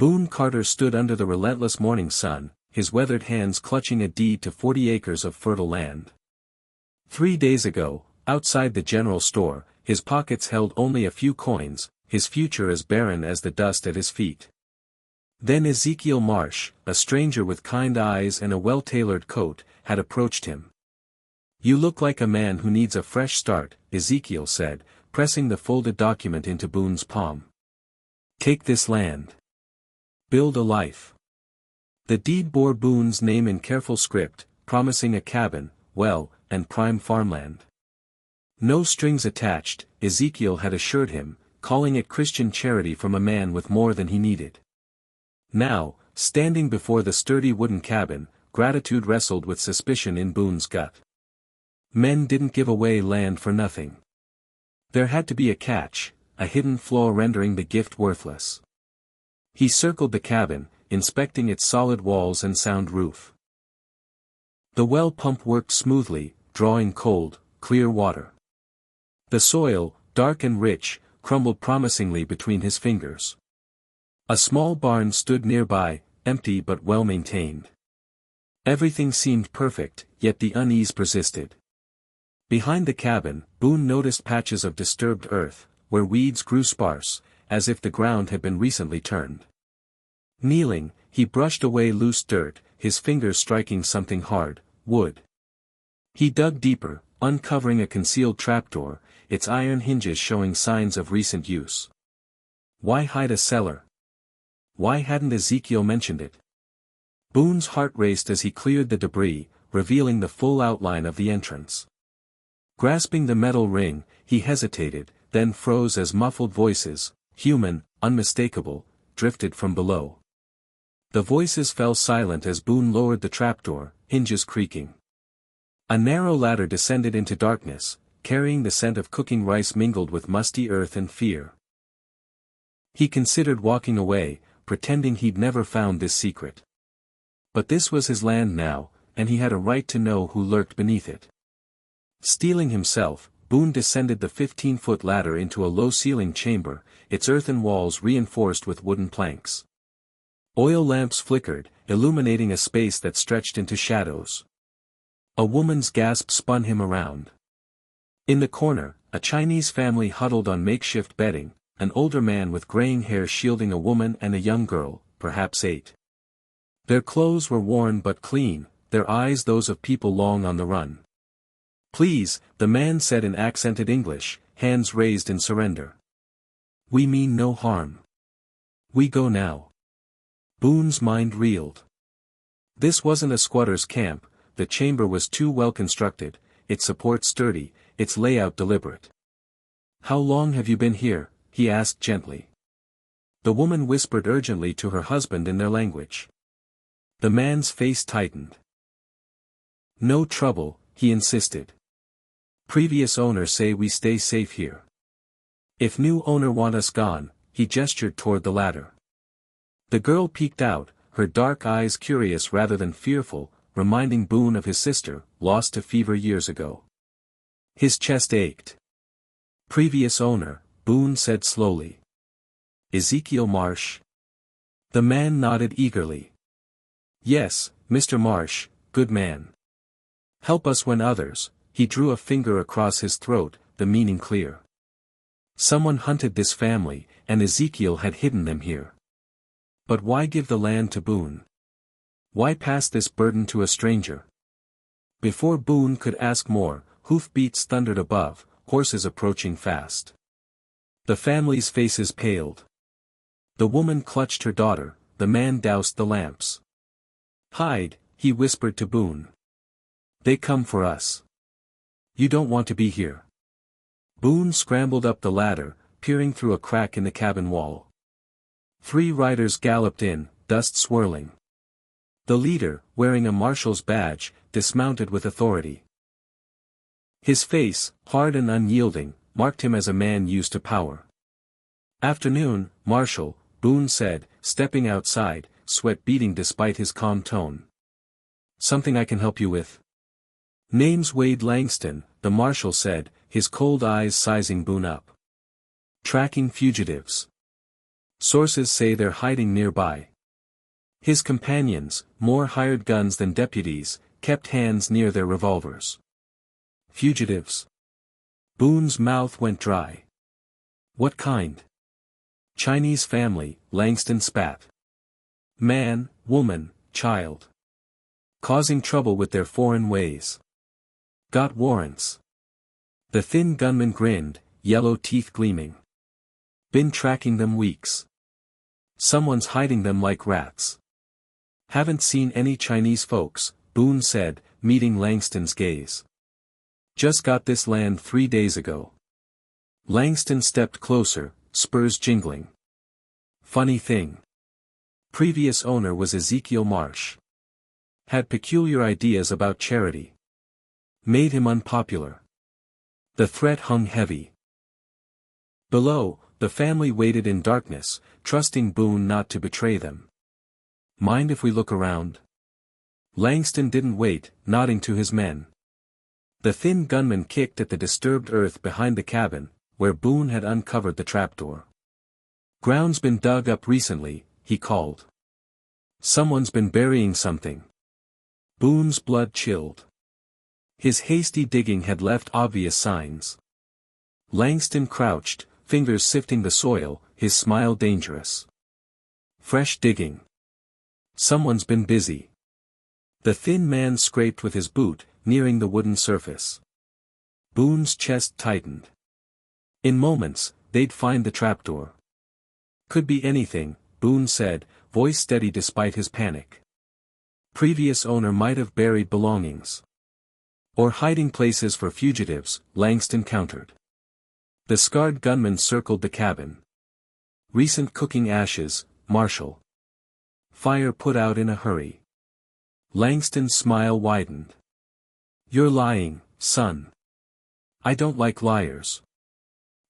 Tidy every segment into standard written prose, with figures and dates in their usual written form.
Boone Carter stood under the relentless morning sun, his weathered hands clutching a deed to 40 acres of fertile land. 3 days ago, outside the general store, his pockets held only a few coins, his future as barren as the dust at his feet. Then Ezekiel Marsh, a stranger with kind eyes and a well-tailored coat, had approached him. "You look like a man who needs a fresh start," Ezekiel said, pressing the folded document into Boone's palm. "Take this land. Build a life." The deed bore Boone's name in careful script, promising a cabin, well, and prime farmland. No strings attached, Ezekiel had assured him, calling it Christian charity from a man with more than he needed. Now, standing before the sturdy wooden cabin, gratitude wrestled with suspicion in Boone's gut. Men didn't give away land for nothing. There had to be a catch, a hidden flaw rendering the gift worthless. He circled the cabin, inspecting its solid walls and sound roof. The well pump worked smoothly, drawing cold, clear water. The soil, dark and rich, crumbled promisingly between his fingers. A small barn stood nearby, empty but well maintained. Everything seemed perfect, yet the unease persisted. Behind the cabin, Boone noticed patches of disturbed earth, where weeds grew sparse, as if the ground had been recently turned. Kneeling, he brushed away loose dirt, his fingers striking something hard, wood. He dug deeper, uncovering a concealed trapdoor, its iron hinges showing signs of recent use. Why hide a cellar? Why hadn't Ezekiel mentioned it? Boone's heart raced as he cleared the debris, revealing the full outline of the entrance. Grasping the metal ring, he hesitated, then froze as muffled voices, human, unmistakable, drifted from below. The voices fell silent as Boone lowered the trapdoor, hinges creaking. A narrow ladder descended into darkness, carrying the scent of cooking rice mingled with musty earth and fear. He considered walking away, pretending he'd never found this secret. But this was his land now, and he had a right to know who lurked beneath it. Steeling himself, Boone descended the 15-foot ladder into a low-ceilinged chamber, its earthen walls reinforced with wooden planks. Oil lamps flickered, illuminating a space that stretched into shadows. A woman's gasp spun him around. In the corner, a Chinese family huddled on makeshift bedding, an older man with graying hair shielding a woman and a young girl, perhaps 8. Their clothes were worn but clean, their eyes those of people long on the run. "Please," the man said in accented English, hands raised in surrender. "We mean no harm. We go now." Boone's mind reeled. This wasn't a squatter's camp, the chamber was too well constructed, its support sturdy, its layout deliberate. "How long have you been here?" he asked gently. The woman whispered urgently to her husband in their language. The man's face tightened. "No trouble," he insisted. "Previous owner say we stay safe here. If new owner want us gone," he gestured toward the ladder. The girl peeked out, her dark eyes curious rather than fearful, reminding Boone of his sister, lost to fever years ago. His chest ached. "Previous owner," Boone said slowly. "Ezekiel Marsh?" The man nodded eagerly. "Yes, Mr. Marsh, good man. Help us when others," he drew a finger across his throat, the meaning clear. Someone hunted this family, and Ezekiel had hidden them here. But why give the land to Boone? Why pass this burden to a stranger? Before Boone could ask more, hoofbeats thundered above, horses approaching fast. The family's faces paled. The woman clutched her daughter, the man doused the lamps. "Hide," he whispered to Boone. "They come for us. You don't want to be here." Boone scrambled up the ladder, peering through a crack in the cabin wall. 3 riders galloped in, dust swirling. The leader, wearing a marshal's badge, dismounted with authority. His face, hard and unyielding, marked him as a man used to power. "Afternoon, Marshal," Boone said, stepping outside, sweat beading despite his calm tone. "Something I can help you with?" "Name's Wade Langston," the marshal said, his cold eyes sizing Boone up. "Tracking fugitives." Sources say they're hiding nearby. His companions, more hired guns than deputies, kept hands near their revolvers. Fugitives. Boone's mouth went dry. What kind? Chinese family, Langston spat. Man, woman, child. Causing trouble with their foreign ways. Got warrants. The thin gunman grinned, yellow teeth gleaming. Been tracking them weeks. Someone's hiding them like rats. Haven't seen any Chinese folks, Boone said, meeting Langston's gaze. Just got this land 3 days ago. Langston stepped closer, spurs jingling. Funny thing. Previous owner was Ezekiel Marsh. Had peculiar ideas about charity. Made him unpopular. The threat hung heavy. Below, the family waited in darkness, trusting Boone not to betray them. Mind if we look around? Langston didn't wait, nodding to his men. The thin gunman kicked at the disturbed earth behind the cabin, where Boone had uncovered the trapdoor. Ground's been dug up recently, he called. Someone's been burying something. Boone's blood chilled. His hasty digging had left obvious signs. Langston crouched, fingers sifting the soil, his smile dangerous. Fresh digging. Someone's been busy. The thin man scraped with his boot, nearing the wooden surface. Boone's chest tightened. In moments, they'd find the trapdoor. Could be anything, Boone said, voice steady despite his panic. Previous owner might have buried belongings. Or hiding places for fugitives, Langston countered. The scarred gunman circled the cabin. Recent cooking ashes, Marshall. Fire put out in a hurry. Langston's smile widened. You're lying, son. I don't like liars.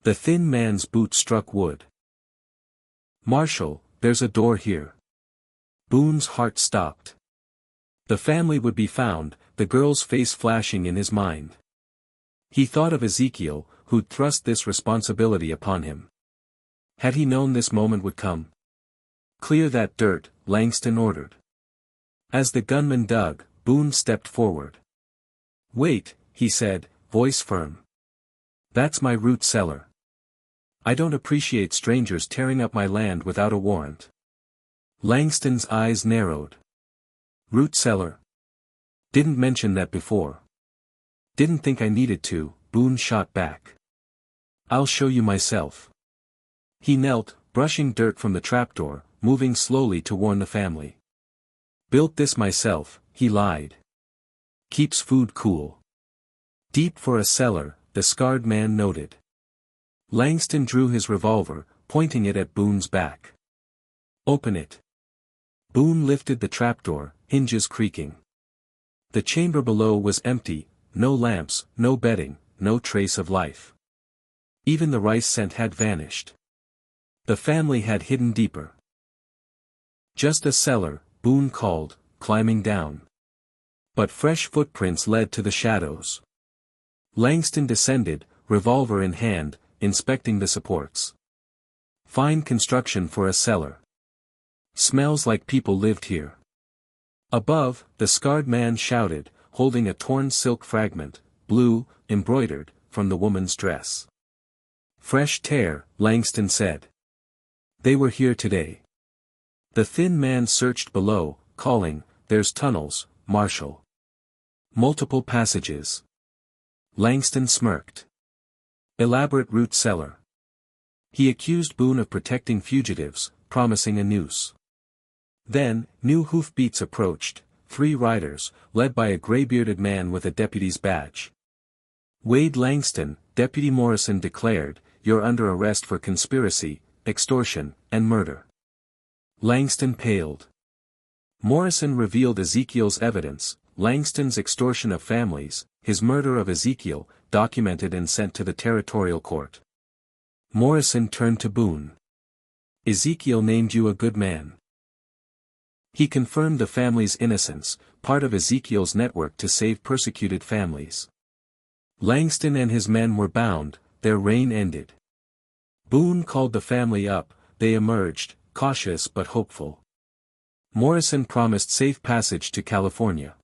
The thin man's boot struck wood. Marshall, there's a door here. Boone's heart stopped. The family would be found, the girl's face flashing in his mind. He thought of Ezekiel, who'd thrust this responsibility upon him. Had he known this moment would come? Clear that dirt, Langston ordered. As the gunman dug, Boone stepped forward. Wait, he said, voice firm. That's my root cellar. I don't appreciate strangers tearing up my land without a warrant. Langston's eyes narrowed. Root cellar. Didn't mention that before. Didn't think I needed to, Boone shot back. I'll show you myself. He knelt, brushing dirt from the trapdoor, moving slowly to warn the family. Built this myself, he lied. Keeps food cool. Deep for a cellar, the scarred man noted. Langston drew his revolver, pointing it at Boone's back. Open it. Boone lifted the trapdoor, hinges creaking. The chamber below was empty, no lamps, no bedding, no trace of life. Even the rice scent had vanished. The family had hidden deeper. Just a cellar, Boone called, climbing down. But fresh footprints led to the shadows. Langston descended, revolver in hand, inspecting the supports. Fine construction for a cellar. Smells like people lived here. Above, the scarred man shouted, holding a torn silk fragment, blue, embroidered, from the woman's dress. Fresh tear, Langston said. They were here today. The thin man searched below, calling, there's tunnels, Marshall. Multiple passages. Langston smirked. Elaborate root cellar. He accused Boone of protecting fugitives, promising a noose. Then, new hoofbeats approached, 3 riders, led by a gray-bearded man with a deputy's badge. Wade Langston, Deputy Morrison declared, you're under arrest for conspiracy, extortion, and murder. Langston paled. Morrison revealed Ezekiel's evidence, Langston's extortion of families, his murder of Ezekiel, documented and sent to the territorial court. Morrison turned to Boone. Ezekiel named you a good man. He confirmed the family's innocence, part of Ezekiel's network to save persecuted families. Langston and his men were bound, their reign ended. Boone called the family up, they emerged, cautious but hopeful. Morrison promised safe passage to California.